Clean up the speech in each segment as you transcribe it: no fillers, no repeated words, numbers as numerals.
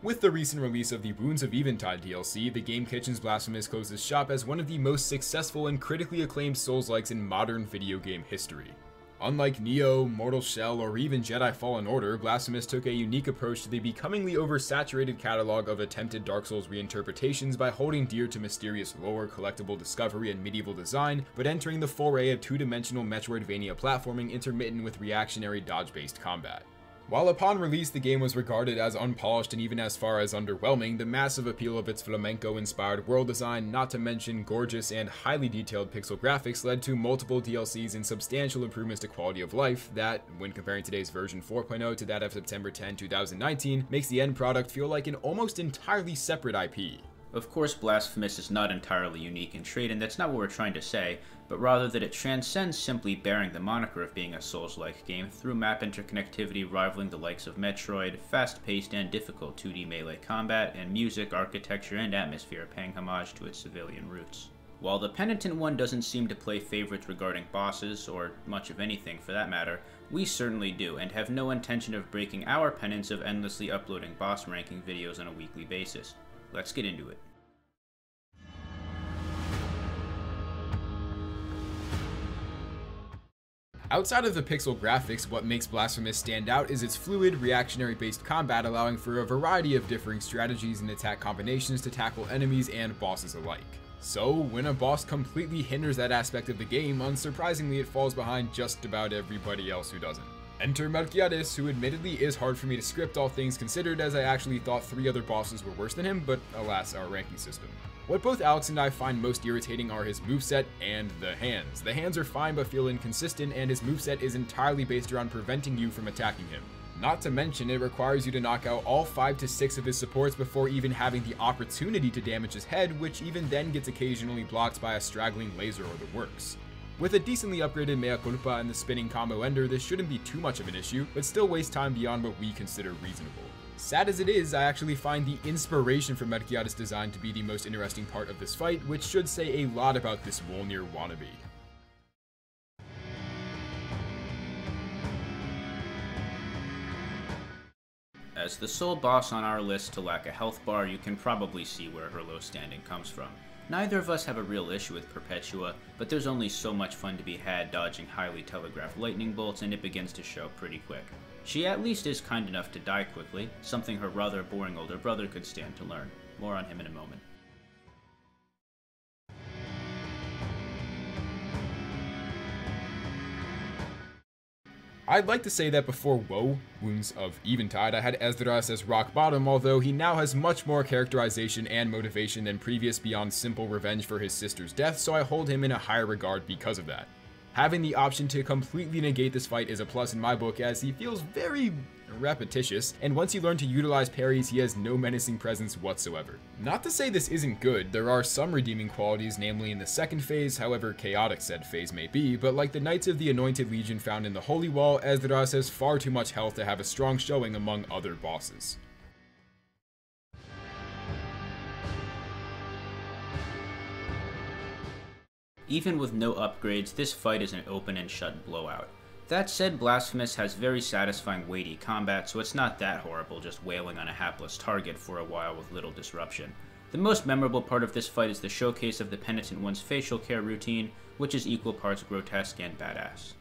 With the recent release of the Wounds of Eventide DLC, the Game Kitchen's Blasphemous closes shop as one of the most successful and critically acclaimed Souls-likes in modern video game history. Unlike Nioh, Mortal Shell, or even Jedi Fallen Order, Blasphemous took a unique approach to the becomingly oversaturated catalog of attempted Dark Souls reinterpretations by holding dear to mysterious lore, collectible discovery, and medieval design, but entering the foray of two-dimensional Metroidvania platforming intermittent with reactionary dodge-based combat. While upon release the game was regarded as unpolished and even as far as underwhelming, the massive appeal of its flamenco-inspired world design, not to mention gorgeous and highly detailed pixel graphics, led to multiple DLCs and substantial improvements to quality of life that, when comparing today's version 4.0 to that of September 10, 2019, makes the end product feel like an almost entirely separate IP. Of course, Blasphemous is not entirely unique in trade, and that's not what we're trying to say, but rather that it transcends simply bearing the moniker of being a Souls-like game through map interconnectivity rivaling the likes of Metroid, fast-paced and difficult 2D melee combat, and music, architecture, and atmosphere paying homage to its civilian roots. While the Penitent one doesn't seem to play favorites regarding bosses, or much of anything for that matter, we certainly do, and have no intention of breaking our penance of endlessly uploading boss ranking videos on a weekly basis. Let's get into it. Outside of the pixel graphics, what makes Blasphemous stand out is its fluid, reactionary-based combat, allowing for a variety of differing strategies and attack combinations to tackle enemies and bosses alike. So, when a boss completely hinders that aspect of the game, unsurprisingly it falls behind just about everybody else who doesn't. Enter Melquiades, who admittedly is hard for me to script all things considered, as I actually thought 3 other bosses were worse than him, but alas, our ranking system. What both Alex and I find most irritating are his moveset and the hands. The hands are fine but feel inconsistent, and his moveset is entirely based around preventing you from attacking him. Not to mention, it requires you to knock out all 5 to 6 of his supports before even having the opportunity to damage his head, which even then gets occasionally blocked by a straggling laser or the works. With a decently upgraded Mea Culpa and the spinning combo ender, this shouldn't be too much of an issue, but still waste time beyond what we consider reasonable. Sad as it is, I actually find the inspiration from Melquiades' design to be the most interesting part of this fight, which should say a lot about this Wolnir wannabe. As the sole boss on our list to lack a health bar, you can probably see where her low standing comes from. Neither of us have a real issue with Perpetua, but there's only so much fun to be had dodging highly telegraphed lightning bolts, and it begins to show pretty quick. She at least is kind enough to die quickly, something her rather boring older brother could stand to learn. More on him in a moment. I'd like to say that before Wounds of Eventide, I had Esdras as rock bottom, although he now has much more characterization and motivation than previous beyond simple revenge for his sister's death, so I hold him in a higher regard because of that. Having the option to completely negate this fight is a plus in my book, as he feels very repetitious, and once you learn to utilize parries, he has no menacing presence whatsoever. Not to say this isn't good, there are some redeeming qualities, namely in the second phase, however chaotic said phase may be, but like the Knights of the Anointed Legion found in the Holy Wall, Esdras has far too much health to have a strong showing among other bosses. Even with no upgrades, this fight is an open and shut blowout. That said, Blasphemous has very satisfying weighty combat, so it's not that horrible just wailing on a hapless target for a while with little disruption. The most memorable part of this fight is the showcase of the Penitent One's facial care routine, which is equal parts grotesque and badass.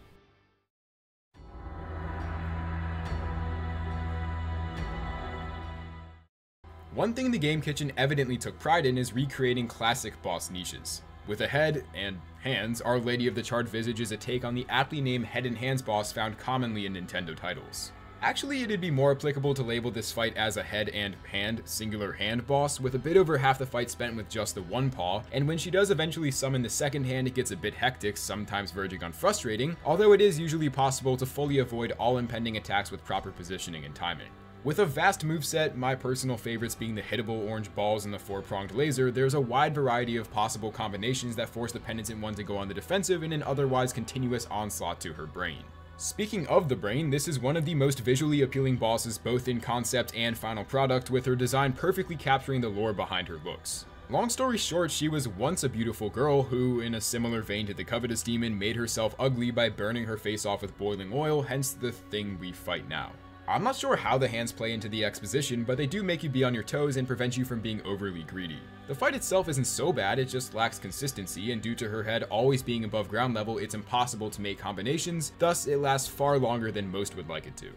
One thing the Game Kitchen evidently took pride in is recreating classic boss niches. With a head and hands, Our Lady of the Charred Visage is a take on the aptly named head and hands boss found commonly in Nintendo titles. Actually, it'd be more applicable to label this fight as a head and hand, singular hand boss, with a bit over half the fight spent with just the one paw, and when she does eventually summon the second hand, it gets a bit hectic, sometimes verging on frustrating, although it is usually possible to fully avoid all impending attacks with proper positioning and timing. With a vast moveset, my personal favorites being the hittable orange balls and the 4-pronged laser, there's a wide variety of possible combinations that force the Penitent One to go on the defensive in an otherwise continuous onslaught to her brain. Speaking of the brain, this is one of the most visually appealing bosses both in concept and final product, with her design perfectly capturing the lore behind her looks. Long story short, she was once a beautiful girl who, in a similar vein to the Covetous Demon, made herself ugly by burning her face off with boiling oil, hence the thing we fight now. I'm not sure how the hands play into the exposition, but they do make you be on your toes and prevent you from being overly greedy. The fight itself isn't so bad, it just lacks consistency, and due to her head always being above ground level, it's impossible to make combinations, thus it lasts far longer than most would like it to.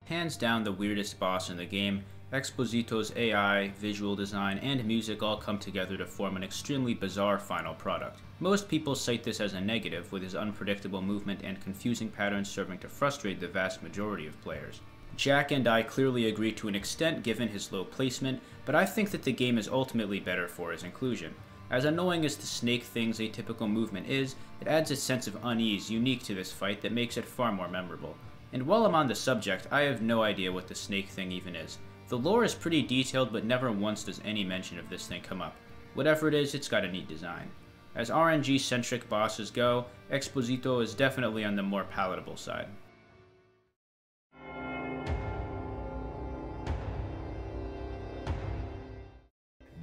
Hands down the weirdest boss in the game, Exposito's AI, visual design, and music all come together to form an extremely bizarre final product. Most people cite this as a negative, with his unpredictable movement and confusing patterns serving to frustrate the vast majority of players. Jack and I clearly agree to an extent given his low placement, but I think that the game is ultimately better for his inclusion. As annoying as the snake thing's atypical movement is, it adds a sense of unease unique to this fight that makes it far more memorable. And while I'm on the subject, I have no idea what the snake thing even is. The lore is pretty detailed, but never once does any mention of this thing come up. Whatever it is, it's got a neat design. As RNG-centric bosses go, Exposito is definitely on the more palatable side.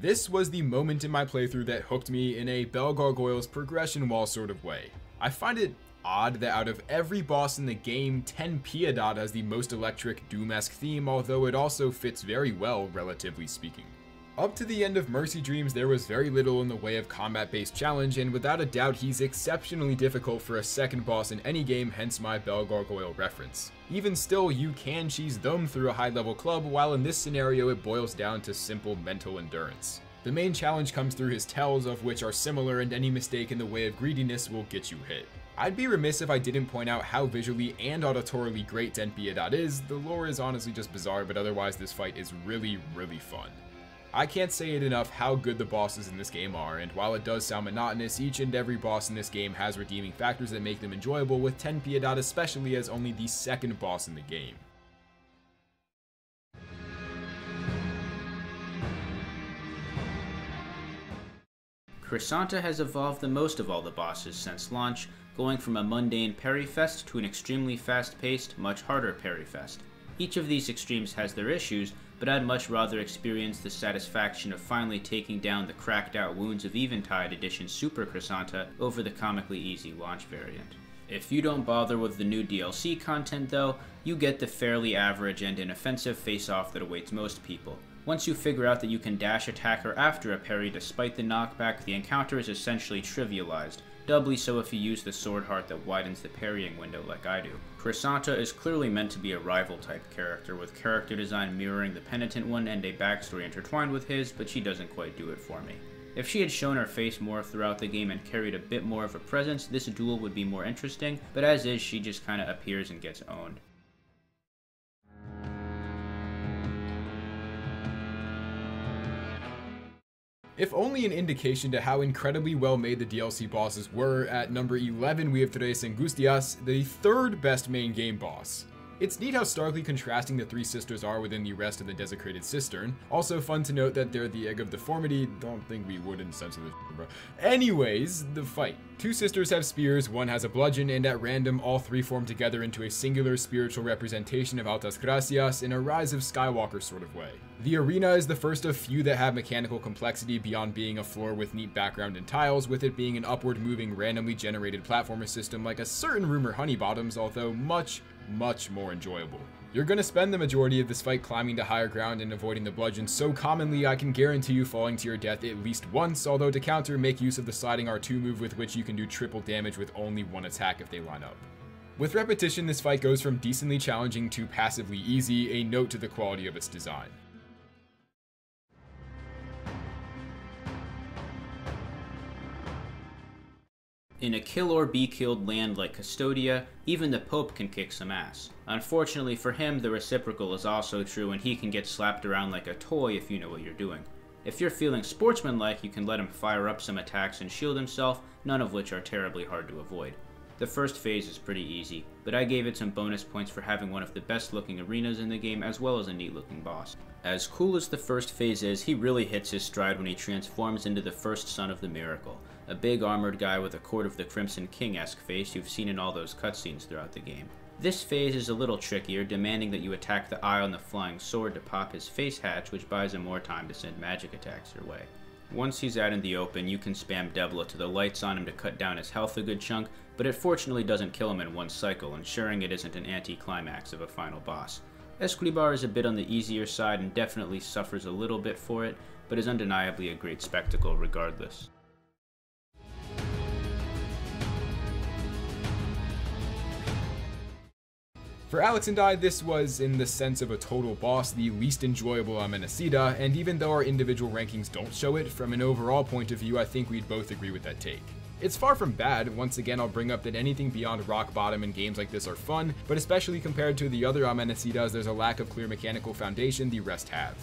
This was the moment in my playthrough that hooked me in a Bell Gargoyle's progression wall sort of way. I find it odd that out of every boss in the game, 10 Piedad has the most electric Doom-esque theme, although it also fits very well, relatively speaking. Up to the end of Mercy Dreams, there was very little in the way of combat-based challenge, and without a doubt he's exceptionally difficult for a second boss in any game, hence my Bell Gargoyle reference. Even still, you can cheese them through a high-level club, while in this scenario it boils down to simple mental endurance. The main challenge comes through his tells, of which are similar, and any mistake in the way of greediness will get you hit. I'd be remiss if I didn't point out how visually and auditorily great Ten Piedad is. The lore is honestly just bizarre, but otherwise this fight is really fun. I can't say it enough how good the bosses in this game are, and while it does sound monotonous, each and every boss in this game has redeeming factors that make them enjoyable, with Ten Piedad especially as only the second boss in the game. Crisanta has evolved the most of all the bosses since launch, going from a mundane parry fest to an extremely fast-paced, much harder parry fest. Each of these extremes has their issues, but I'd much rather experience the satisfaction of finally taking down the cracked out Wounds of Eventide Edition Super Crisanta over the comically easy launch variant. If you don't bother with the new DLC content though, you get the fairly average and inoffensive face-off that awaits most people. Once you figure out that you can dash attack her after a parry despite the knockback, the encounter is essentially trivialized, doubly so if you use the sword heart that widens the parrying window like I do. Crisanta is clearly meant to be a rival type character, with character design mirroring the penitent one and a backstory intertwined with his, but she doesn't quite do it for me. If she had shown her face more throughout the game and carried a bit more of a presence, this duel would be more interesting, but as is, she just kinda appears and gets owned. If only an indication to how incredibly well made the DLC bosses were, at number 11 we have Tres Angustias, the third best main game boss. It's neat how starkly contrasting the three sisters are within the rest of the Desecrated Cistern. Also fun to note that they're the Egg of Deformity. Don't think we would in sense of this, bro. Anyways, the fight. Two sisters have spears, one has a bludgeon, and at random all three form together into a singular spiritual representation of Altas Gracias in a Rise of Skywalker sort of way. The arena is the first of few that have mechanical complexity beyond being a floor with neat background and tiles, with it being an upward moving randomly generated platformer system like a certain Rumor Honeybottoms, although much more enjoyable. You're gonna spend the majority of this fight climbing to higher ground and avoiding the bludgeon so commonly I can guarantee you falling to your death at least once, although to counter, make use of the sliding R2 move with which you can do triple damage with only one attack if they line up. With repetition, this fight goes from decently challenging to passively easy, a note to the quality of its design. In a kill or be killed land like Custodia, even the Pope can kick some ass. Unfortunately for him, the reciprocal is also true, and he can get slapped around like a toy if you know what you're doing. If you're feeling sportsmanlike, you can let him fire up some attacks and shield himself, none of which are terribly hard to avoid. The first phase is pretty easy, but I gave it some bonus points for having one of the best looking arenas in the game as well as a neat looking boss. As cool as the first phase is, he really hits his stride when he transforms into the first son of the Miracle, a big armored guy with a Court of the Crimson King-esque face you've seen in all those cutscenes throughout the game. This phase is a little trickier, demanding that you attack the eye on the flying sword to pop his face hatch, which buys him more time to send magic attacks your way. Once he's out in the open, you can spam Debla to the lights on him to cut down his health a good chunk, but it fortunately doesn't kill him in one cycle, ensuring it isn't an anti-climax of a final boss. Escribar is a bit on the easier side and definitely suffers a little bit for it, but is undeniably a great spectacle regardless. For Alex and I, this was, in the sense of a total boss, the least enjoyable Amenacida, and even though our individual rankings don't show it, from an overall point of view, I think we'd both agree with that take. It's far from bad. Once again, I'll bring up that anything beyond rock bottom in games like this are fun, but especially compared to the other Amenacidas, there's a lack of clear mechanical foundation the rest have.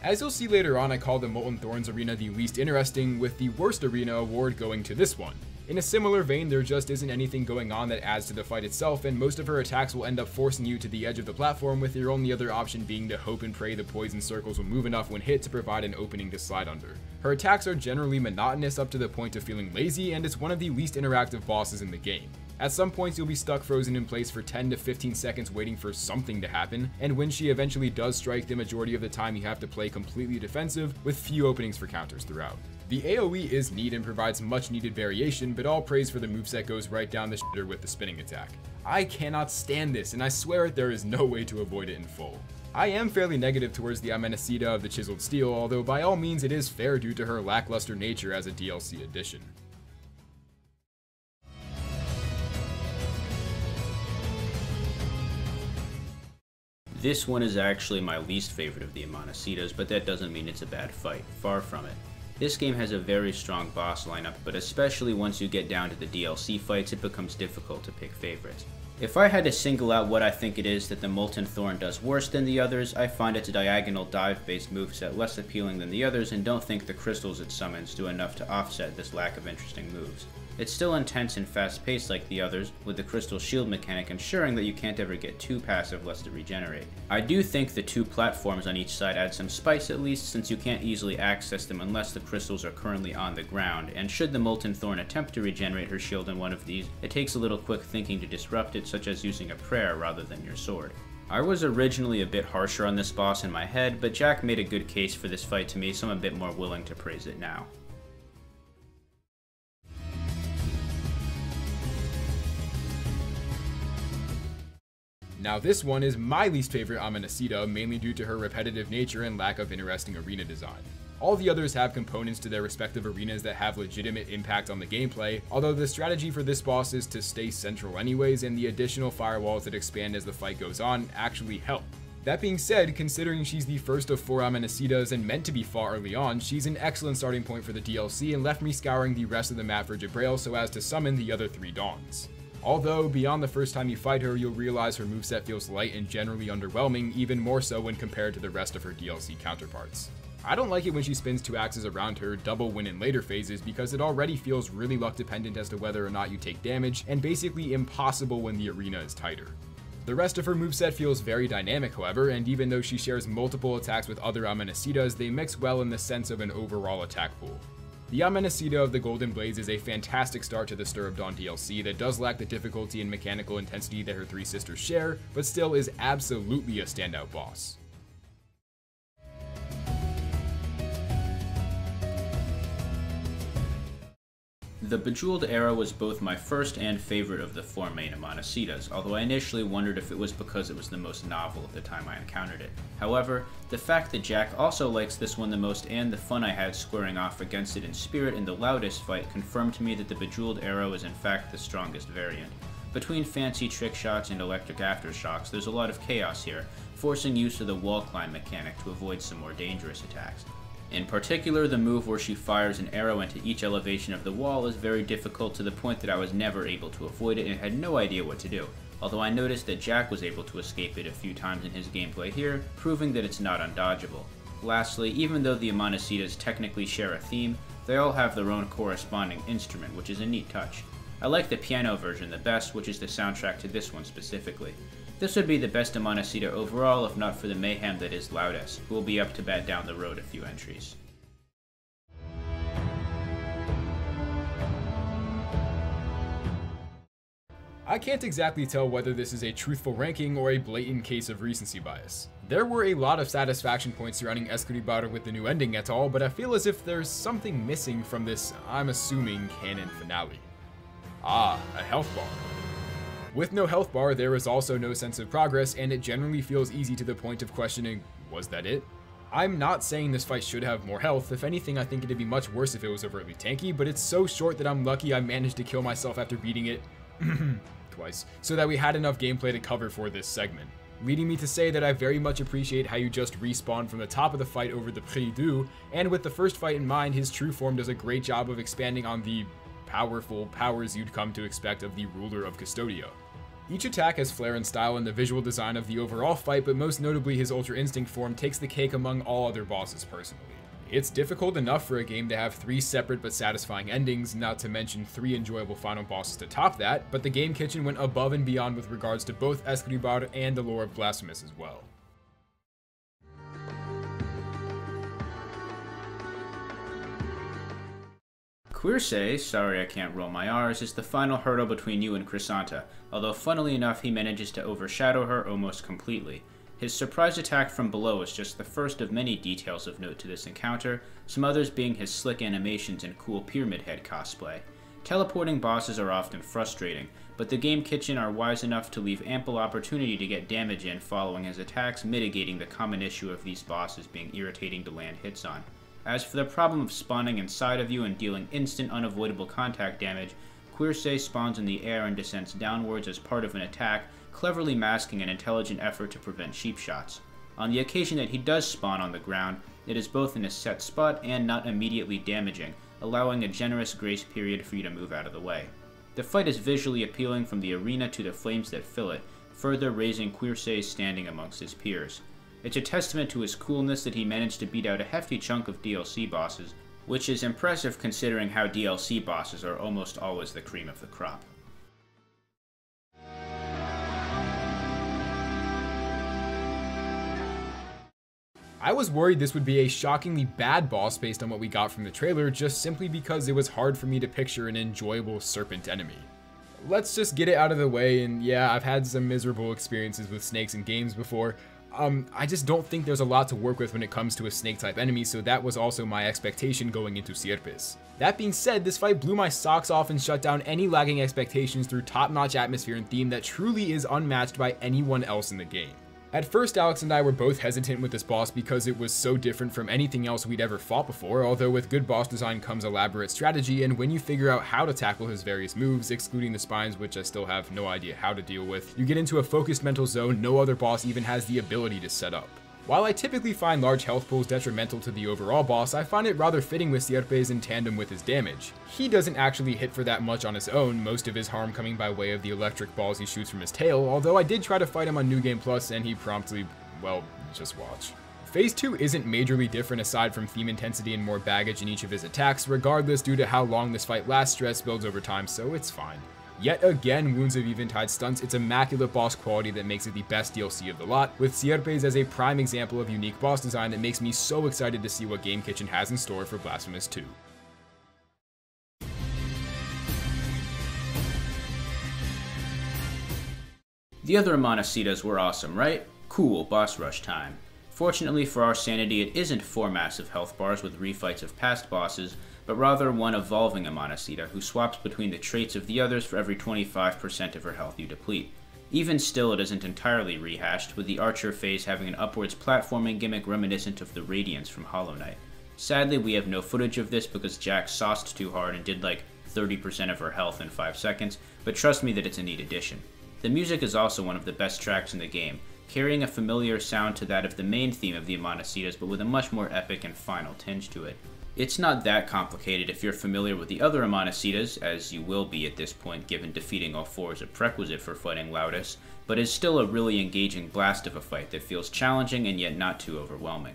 As you'll see later on, I call the Molten Thorns arena the least interesting, with the worst arena award going to this one. In a similar vein, there just isn't anything going on that adds to the fight itself, and most of her attacks will end up forcing you to the edge of the platform, with your only other option being to hope and pray the poison circles will move enough when hit to provide an opening to slide under. Her attacks are generally monotonous up to the point of feeling lazy, and it's one of the least interactive bosses in the game. At some points you'll be stuck frozen in place for 10 to 15 seconds waiting for something to happen, and when she eventually does strike, the majority of the time you have to play completely defensive, with few openings for counters throughout. The AoE is neat and provides much needed variation, but all praise for the moveset goes right down the shitter with the spinning attack. I cannot stand this, and I swear there is no way to avoid it in full. I am fairly negative towards the Amenacida of the Chiseled Steel, although by all means it is fair due to her lackluster nature as a DLC addition. This one is actually my least favorite of the Amenacidas, but that doesn't mean it's a bad fight. Far from it. This game has a very strong boss lineup, but especially once you get down to the DLC fights, it becomes difficult to pick favorites. If I had to single out what I think it is that the Molten Thorn does worse than the others, I find its diagonal dive-based moveset less appealing than the others and don't think the crystals it summons do enough to offset this lack of interesting moves. It's still intense and fast-paced like the others, with the crystal shield mechanic ensuring that you can't ever get too passive lest it regenerate. I do think the two platforms on each side add some spice at least, since you can't easily access them unless the crystals are currently on the ground, and should the Molten Thorn attempt to regenerate her shield in one of these, it takes a little quick thinking to disrupt it, such as using a prayer rather than your sword. I was originally a bit harsher on this boss in my head, but Jack made a good case for this fight to me, so I'm a bit more willing to praise it now. Now this one is my least favorite Amenacida, mainly due to her repetitive nature and lack of interesting arena design. All the others have components to their respective arenas that have legitimate impact on the gameplay, although the strategy for this boss is to stay central anyways, and the additional firewalls that expand as the fight goes on actually help. That being said, considering she's the first of 4 Amenacidas and meant to be fought early on, she's an excellent starting point for the DLC and left me scouring the rest of the map for Jabrail so as to summon the other 3 Dawns. Although, beyond the first time you fight her, you'll realize her moveset feels light and generally underwhelming, even more so when compared to the rest of her DLC counterparts. I don't like it when she spins 2 axes around her, double when in later phases, because it already feels really luck dependent as to whether or not you take damage, and basically impossible when the arena is tighter. The rest of her moveset feels very dynamic, however, and even though she shares multiple attacks with other Amenacidas, they mix well in the sense of an overall attack pool. The Amenacida of the Golden Blades is a fantastic start to the Stir of Dawn DLC that does lack the difficulty and mechanical intensity that her 3 sisters share, but still is absolutely a standout boss. The Bejeweled Era was both my first and favorite of the 4 main Amenacidas, although I initially wondered if it was because it was the most novel at the time I encountered it. However, the fact that Jack also likes this one the most and the fun I had squaring off against it in spirit in the loudest fight confirmed to me that the Bejeweled Arrow is in fact the strongest variant. Between fancy trick shots and electric aftershocks, there's a lot of chaos here, forcing use of the wall climb mechanic to avoid some more dangerous attacks. In particular, the move where she fires an arrow into each elevation of the wall is very difficult to the point that I was never able to avoid it and had no idea what to do, although I noticed that Jack was able to escape it a few times in his gameplay here, proving that it's not undodgeable. Lastly, even though the Amenacidas technically share a theme, they all have their own corresponding instrument, which is a neat touch. I like the piano version the best, which is the soundtrack to this one specifically. This would be the best Amenacida overall if not for the mayhem that is Loudest, who will be up to bat down the road a few entries. I can't exactly tell whether this is a truthful ranking or a blatant case of recency bias. There were a lot of satisfaction points surrounding Escribaro with the new ending et al, but I feel as if there's something missing from this, I'm assuming, canon finale. Ah, a health bar. With no health bar, there is also no sense of progress, and it generally feels easy to the point of questioning, was that it? I'm not saying this fight should have more health. If anything, I think it'd be much worse if it was overtly tanky, but it's so short that I'm lucky I managed to kill myself after beating it twice, so that we had enough gameplay to cover for this segment. Leading me to say that I very much appreciate how you just respawn from the top of the fight over the Prix du, and with the first fight in mind, his true form does a great job of expanding on the powerful powers you'd come to expect of the ruler of Custodio. Each attack has flair and style in the visual design of the overall fight, but most notably his Ultra Instinct form takes the cake among all other bosses personally. It's difficult enough for a game to have 3 separate but satisfying endings, not to mention 3 enjoyable final bosses to top that, but the Game Kitchen went above and beyond with regards to both Escribar and the lore of Blasphemous as well. Quirce, sorry I can't roll my R's, is the final hurdle between you and Chrysanta, although funnily enough he manages to overshadow her almost completely. His surprise attack from below is just the first of many details of note to this encounter, some others being his slick animations and cool Pyramid Head cosplay. Teleporting bosses are often frustrating, but the Game Kitchen are wise enough to leave ample opportunity to get damage in following his attacks, mitigating the common issue of these bosses being irritating to land hits on. As for the problem of spawning inside of you and dealing instant unavoidable contact damage, Quirce spawns in the air and descends downwards as part of an attack, cleverly masking an intelligent effort to prevent cheap shots. On the occasion that he does spawn on the ground, it is both in a set spot and not immediately damaging, allowing a generous grace period for you to move out of the way. The fight is visually appealing from the arena to the flames that fill it, further raising Quirce's standing amongst his peers. It's a testament to his coolness that he managed to beat out a hefty chunk of DLC bosses, which is impressive considering how DLC bosses are almost always the cream of the crop. I was worried this would be a shockingly bad boss based on what we got from the trailer, just simply because it was hard for me to picture an enjoyable serpent enemy. Let's just get it out of the way, and yeah, I've had some miserable experiences with snakes in games before. I just don't think there's a lot to work with when it comes to a snake-type enemy, so that was also my expectation going into Sierpes. That being said, this fight blew my socks off and shut down any lagging expectations through top-notch atmosphere and theme that truly is unmatched by anyone else in the game. At first, Alex and I were both hesitant with this boss because it was so different from anything else we'd ever fought before, although with good boss design comes elaborate strategy, and when you figure out how to tackle his various moves, excluding the spines, which I still have no idea how to deal with, you get into a focused mental zone no other boss even has the ability to set up. While I typically find large health pools detrimental to the overall boss, I find it rather fitting with Sierpes in tandem with his damage. He doesn't actually hit for that much on his own, most of his harm coming by way of the electric balls he shoots from his tail, although I did try to fight him on New Game Plus and he promptly, well, just watch. Phase 2 isn't majorly different aside from theme intensity and more baggage in each of his attacks, regardless due to how long this fight lasts, stress builds over time, so it's fine. Yet again, Wounds of Eventide stunts its immaculate boss quality that makes it the best DLC of the lot, with Sierpes as a prime example of unique boss design that makes me so excited to see what Game Kitchen has in store for Blasphemous 2. The other Amanecidas were awesome, right? Cool, boss rush time. Fortunately for our sanity, it isn't 4 massive health bars with refights of past bosses, but rather one evolving Amanecida who swaps between the traits of the others for every 25% of her health you deplete. Even still, it isn't entirely rehashed, with the Archer phase having an upwards platforming gimmick reminiscent of the Radiance from Hollow Knight. Sadly, we have no footage of this because Jack sauced too hard and did like 30% of her health in 5 seconds, but trust me that it's a neat addition. The music is also one of the best tracks in the game, carrying a familiar sound to that of the main theme of the Amanecidas, but with a much more epic and final tinge to it. It's not that complicated if you're familiar with the other Amanecidas, as you will be at this point given defeating all 4 is a prerequisite for fighting Laudus, but is still a really engaging blast of a fight that feels challenging and yet not too overwhelming.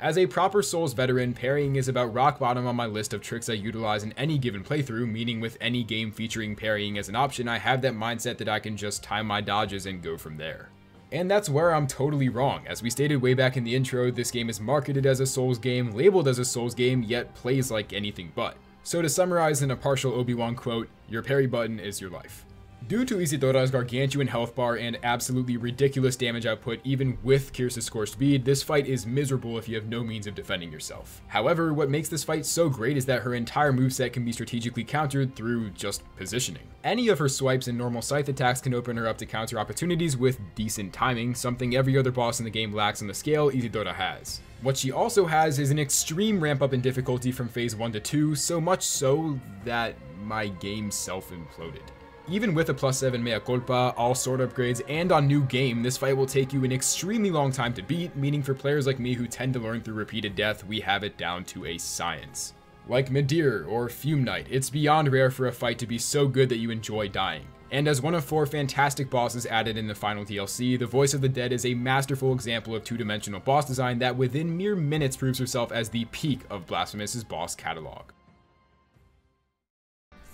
As a proper Souls veteran, parrying is about rock bottom on my list of tricks I utilize in any given playthrough, meaning with any game featuring parrying as an option, I have that mindset that I can just time my dodges and go from there. And that's where I'm totally wrong. As we stated way back in the intro, this game is marketed as a Souls game, labeled as a Souls game, yet plays like anything but. So to summarize in a partial Obi-Wan quote, your parry button is your life. Due to Isidora's gargantuan health bar and absolutely ridiculous damage output even with Kirsa's score speed, this fight is miserable if you have no means of defending yourself. However, what makes this fight so great is that her entire moveset can be strategically countered through just positioning. Any of her swipes and normal scythe attacks can open her up to counter opportunities with decent timing, something every other boss in the game lacks on the scale Isidora has. What she also has is an extreme ramp up in difficulty from phase 1 to 2, so much so that my game self-imploded. Even with a +7 mea culpa, all sword upgrades, and on new game, this fight will take you an extremely long time to beat, meaning for players like me who tend to learn through repeated death, we have it down to a science. Like Midir or Fume Knight, it's beyond rare for a fight to be so good that you enjoy dying. And as one of 4 fantastic bosses added in the final DLC, the Voice of the Dead is a masterful example of two-dimensional boss design that within mere minutes proves herself as the peak of Blasphemous' boss catalog.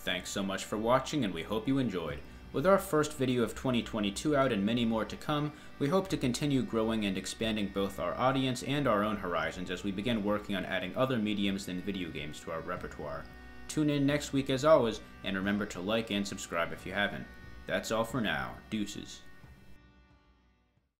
Thanks so much for watching, and we hope you enjoyed. With our first video of 2022 out and many more to come, we hope to continue growing and expanding both our audience and our own horizons as we begin working on adding other mediums than video games to our repertoire. Tune in next week as always, and remember to like and subscribe if you haven't. That's all for now. Deuces.